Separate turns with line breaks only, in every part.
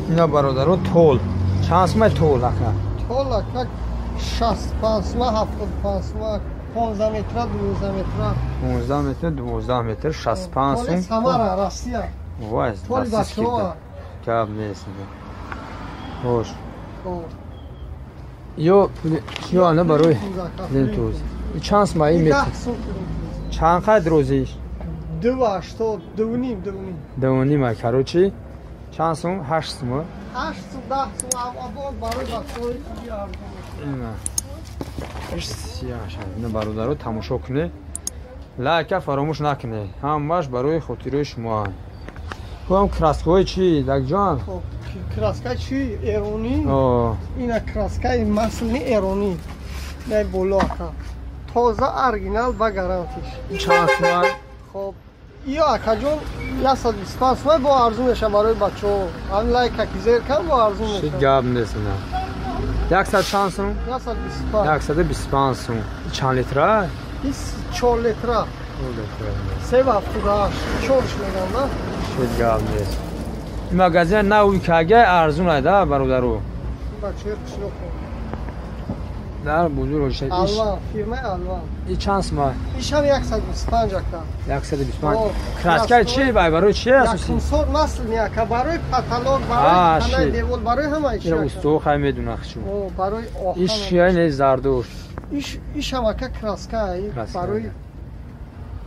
اینا برادرو تول چند سومه تول اکا
تول اکا 65 سومه 75 سومه 15 متر 12 متر
15 متر 12 متر 65 سوم
تول سمارا راستیه
وای
تول بچه‌ها
کاب نیست خوش یو نه برای لنتوز چند سومه متر چند قدر روزیش
2.80 2.5
2.5 کاروچی چند سوم 8 سوم
8 سوم 10 سوم آباد برای بچه‌های
اینا ایش سیاه شد اینو برادرو تماشا کنه لایک فراموش نکنه همش برای خاطره شما هم کراسکای چی دک جان
کراسکای چی ایرانی اینا کراسکای مسلنی ایرانی نه بولاکا تازه اورجینال با گارانتیش
چند سوم
خب یا اکا جون 125 سوم با ارزون میشه برای بچه‌ها هم لایک کی زیر کم با ارزون میشه
چی گاب نیست نه 100 چند سوم
125
125 سوم چند لیتره
4 لیتره 378 چورش میگم نه
چی گاب نیست این مغازه نوی که اگه ارزون ایده برادرو
بچه کشلو
در بزرگش
الوان فیرمه الوان
این چند سومه
ایش هم 125 اکا
125 کراسکای چی برای چی اساسی
100 مسل نیا که برای پاتالوگ برای تنای دیوال برای همه چی
استو خیلی میدونه خشم
برای آخر
ایش یعنی زردوش
ایش هم اکا کراسکای برای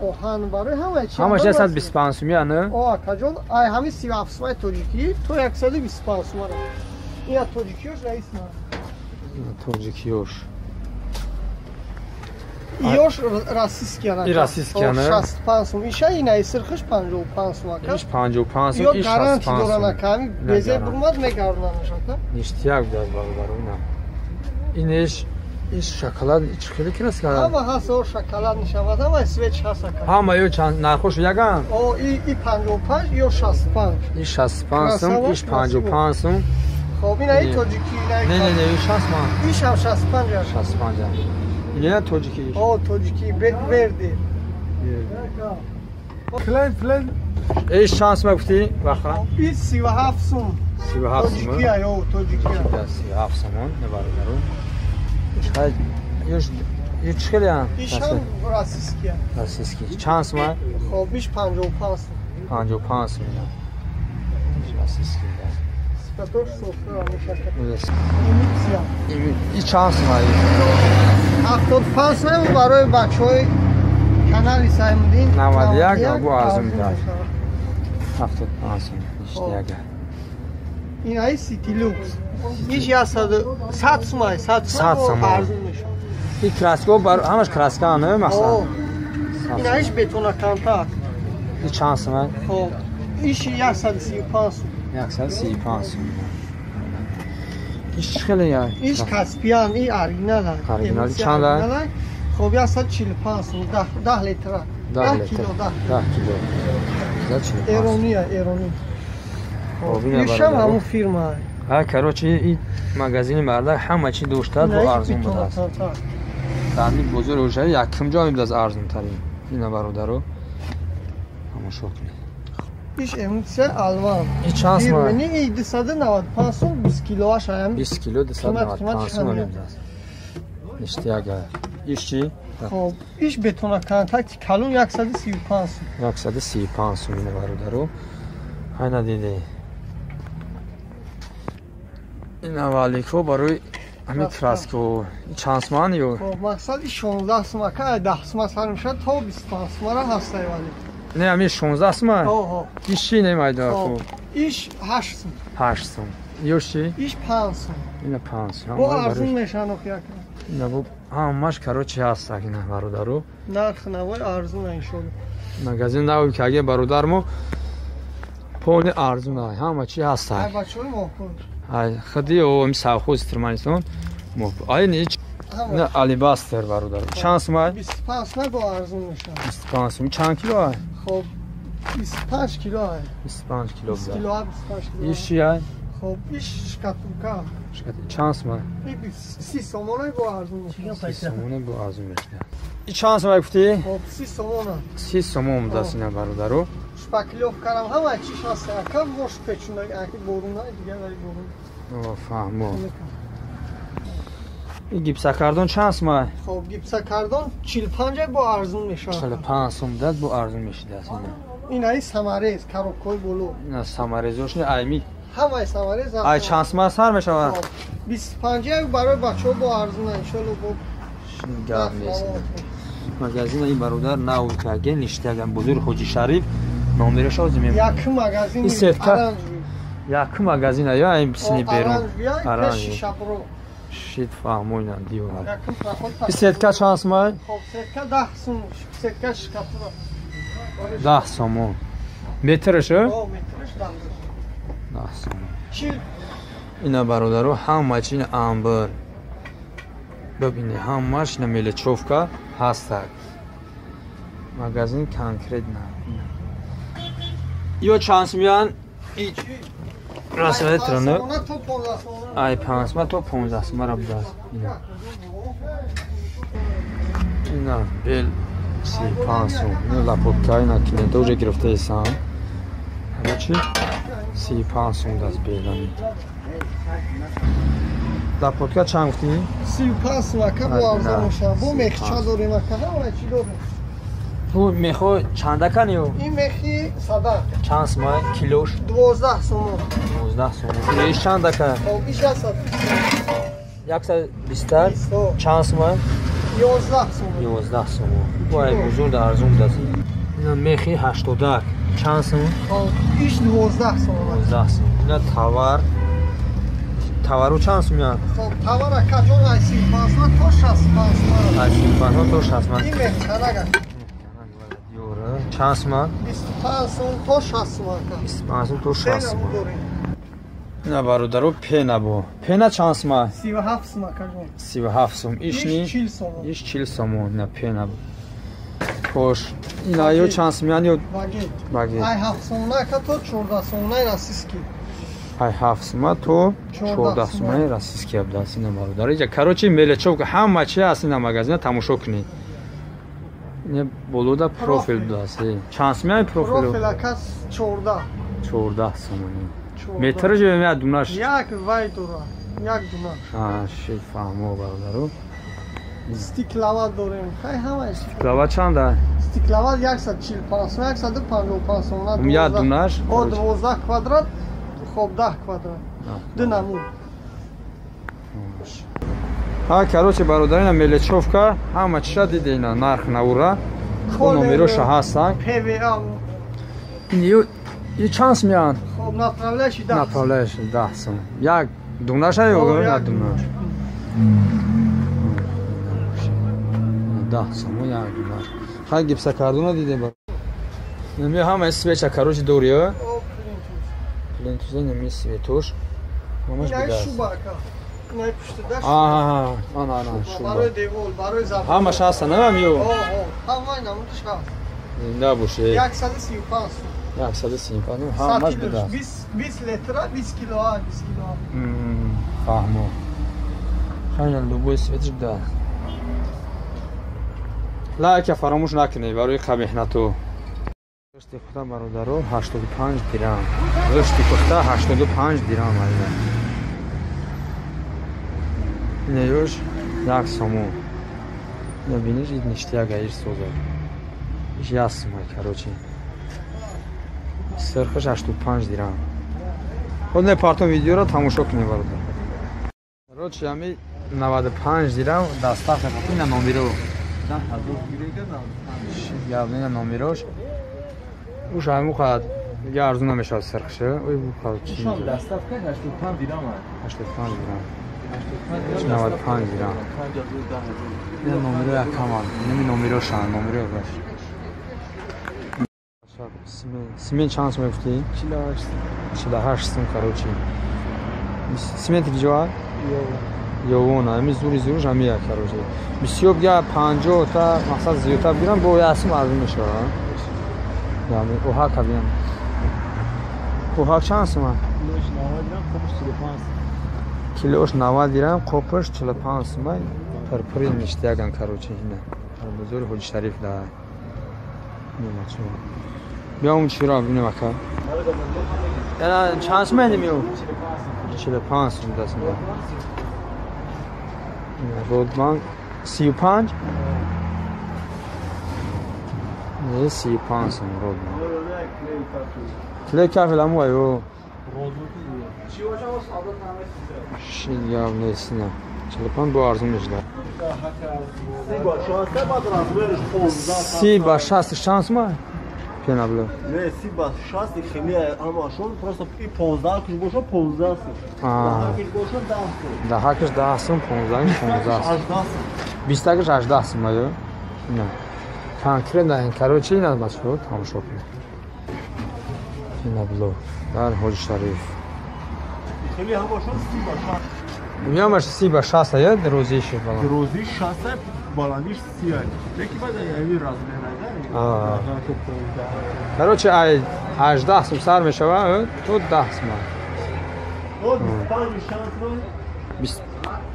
اوهان برای همه چی
همش 125 سومیه نه
اکا جون ای همین 37 سومه توجیکی تو 125 سومه این توجیکیوش رئیس نه
توجیکیوش
ایوش راسیسکیانه
ای راسیسکیانه
65 سوم ایش اینای سرخش 55 سوم اکا
ایش 55 سوم ایش 65 سوم
دورانه کمی بزه برماد میگردنش اکا
نیشتیاک دار برای اینش ایش شکلات چخیلی کلاس کرد
همه هست او شکلات نشود همه سویچ هست اکا
همه یو چند نرخوش یکم
او ای 55 یا 65
ای 65 سوم ایش 55 سوم
خب این ای توجیکی
نه ایش 65
ایش هم 65
65 اینه توجیکی
او توجیکی وردی فلان
ایش چند سوم گفتی وقتا
این 37 سوم
37 سوم
توجیکی او توجیکی
37 سوم نبارو شاید یه چکلی هم
ایش هم راسیسکی
راسیسکی چند سومه؟
خب ایش 55 سوم
55 سومه ایش راسیسکی
سپتوش سوفر
میشه
این
این چند سومه؟
75 سوم برای بچه های کنال سایمدین
91 بو ارزون دار 75 سوم ایش دیگه
این های سیتی لوکس ایش 100 سومه 100 سومه ارزون میشه
این کراسکو همش کراسکا نه مثلا
این هایش بتونه کانتاک
این چند سومه؟
خب ایش 135 سوم
135 سوم ایش خیلی یاد
ایش کاسپیان ای اورجینال هست
اورجینال چند هست؟
خب 145 سوم 10 لیتر 10 کیلو ایرانی ایش هم همون فیرما هست
ها کروچی این مغازین مرده همه چی دوشتر با ارزون بوده است دانی بزرگ روشه یکم جا میبود از ارزون ترین اینا برادرو تماشا کنید
ایش امسه الوان
این چند سومه؟
این 295 سوم 20 کیلو هاش هم
20 کیلو 295 سوم میبود است نشتی اگر ایش چی؟
خب ایش بتونه کانتاکت کلون 135 سوم
135 سوم اینا برادرو های ندیده این اولی که برای همین کراسکو چند سومه نیو؟
خب مقصد 16 سومه که 10 سومه سر میشه تا 25 سومه را هسته ولی
نه همین 16 سومه؟ ایش چی نمیده خب؟
ایش 8 سوم
8 سوم ایش چی؟
ایش 5 سوم
اینا 5 سوم
با ارزون میشن اخیا
اینا با همش کروچی هست اینا برادرو
نرخ نوای ارزون انشالله
مغازین نوی که اگه برادرمو پون ارزون های همه چی هست
ای بچه های محکوم
ای خدی او هم ساخوز ترمانیستون ای نیچ نه علیباستر برادر چند سومه؟
25 سومه با ارزون میشن
25 سومه چند کیلو های؟
خب 25 کیلو های
25 کیلو
20 کیلو های 25 کیلو
ایش چی های؟
خب ایش شکتونکا
چند سومه؟
30 سومونه با ارزون میشن
30 سومونه با ارزون میشن این چند سومه گفتی؟
خب 30 سومونه
30 سومه دست اینا برادرو
шпаклёвкарам ҳама чиш ҳаст яка бош печуна яки боруна дига вали борун
фаҳмо ин гипсакардон чанд сомай
хоб гипсакардон 45 бо арзун мешавад
45 сом дад бо арзун мешидаст
ин ай самарез коробкои боло
ина самарезош не айми
ҳамаи самарез
ай чанд сомай сар мешавад
25 барои бачаҳо бо арзуна иншоалло бо
гап нест магазин ин бародар нав каген ништаган бузург ҳоҷи шариф номерошо зимем
як магазин
як магазин ая ин сини берун
аранҷи шабро
шит фаҳмоина дивар сетка чанд сомай
хоб сетка 10 сом сетка шкатура
10 сомон метрашо
метраш
10 сомон ина бародаро ҳама чин амбар бабине ҳамаш ина мелечовка ҳастад магазин конкретна ё чанд сомиян расметрано ай 5 сом то 15 сом ра будаст ина бел 35 сом ина лапотка ина клиента уже гирифта исам ҳарчи 35 сом даст белами лапотка чанд гуфтӣ
35 сом ака бо арзон мешавад бо мехча дорем ака ҳама чӣ дорем
ту мехо чандака ё
ин мехи сада
чанд сомай килош
12 сом
12 сом иш чандака
иш ҳастад
120 чанд сомай
11 сом
11 сом вай бузург арзон даст ина мехи 80 чанд сом
иш 12 сом
12 сом ина тавару чанд сом я
тавар ака ҷон ай 35 сом то 65 сом
ай 35 то 60
ин мехчарага
чанд сом
25 сом то 60 сом ака
25 сом то 60 сом ина бародаро пена бо пена чанд сом
37 сом ака ҷон
37 сом ишни
40 сом
иш 40 сом ина пена бо хош ина ё чанд сом ян ё багет
ай 7 сом ака то 14 сом ай расиски
ай 7 сом то 14 сом ай расиски абдаст ина бародаро ҷа короче мелечовка ҳама чи аст ина магазина тамошо кунед не болода профил даст чанд сом ай профил
ака
14 сом метр ҷо я дунаш
як вай дора як дунаш
ши фаҳмо бародаро
стиклава дорем хай ҳама
стиклава чанда
стиклава 145 сом 155 сом
я дунаш
12 квадрат хоб 10 квадрат динаму
короче бародарина мелечовка ҳама чиша дидена нарх навура номероша ҳастак
пва
ё чанд сом ян
хоб направляши
10 сом як дунаша ё як дунаш 10 сом як дунаш ҳай гипсакардона диде нами ҳама свеча короче дори ё плинтуза нами светош ҳамаш бидаст ана шуба
барои девол барои забон
ҳамаш ҳаста намам ё
ҳамаи намудиш ҳаст
зинда боше
135
135 ҳамаш бидаст
20 литра 20 кило 20 кило
фаҳмо ҳайна лубои светиш бидаст лайка фаромӯш накунед барои қабеҳнато гӯшти пухта бародаро 85 дирам гӯшти пухта 85 дирам айна ина ёш 1 сомон ина биниш ид ништияга иш созад иш 1 сомай короче сирхаш 85 дирам ход не партон видеоро тамошо кунед бародар короче ами 95 дирам дастах ина номеро ябнина номерош уж ҳамуқад дига арзу намешавад сирхша ой буқад чи
доставка 85 дирам
85 дирам 95 дирам ина номеро якаман ними номерошан номеро баш симент чанд сом гуфтӣ 48 сом короче сименти киҷоа ёвона ами зури зуруш ҳамия короче бисёр дига 50 та мақсад зиёдтар бигирам бо 1 сом арзу мешавад яъни оҳак абиям оҳак чанд сом килош 90 дирам қопаш 45 сом пирпири ништияган короче ина бузург ҳоҷи шариф да بیا اون چی را ببینیم اکا یعنی چند سومه میو 45 سوم دست میده رودمان 35 نه 35 سوم رودمان کلی کافی لامو ایو شیلیاب نیست نه 45 با ارزون میشه سی با 60 شانس ما پینا بلو
نه سی با 60 خیلی همشون просто і 15 куш боша 15
آه
куш боша 10
ده هاکش 10 سوم 15 15
аж 10
20 تاکش 18 سوم ایو نه конкретно короче این از مسعود تماشا کن پینا بلو در حاج شریف
خیلی همشون سی با 60
میامش سی با 60 یا روزیش بالا
روزی 60 баландиш 30 یکی بعد یعنی راز
آه короче 18 سوم سر میشه تو 10 سوم
او 25 شانس رو
20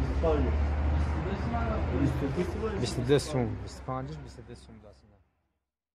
25
22 سوم 25 22 سوم دست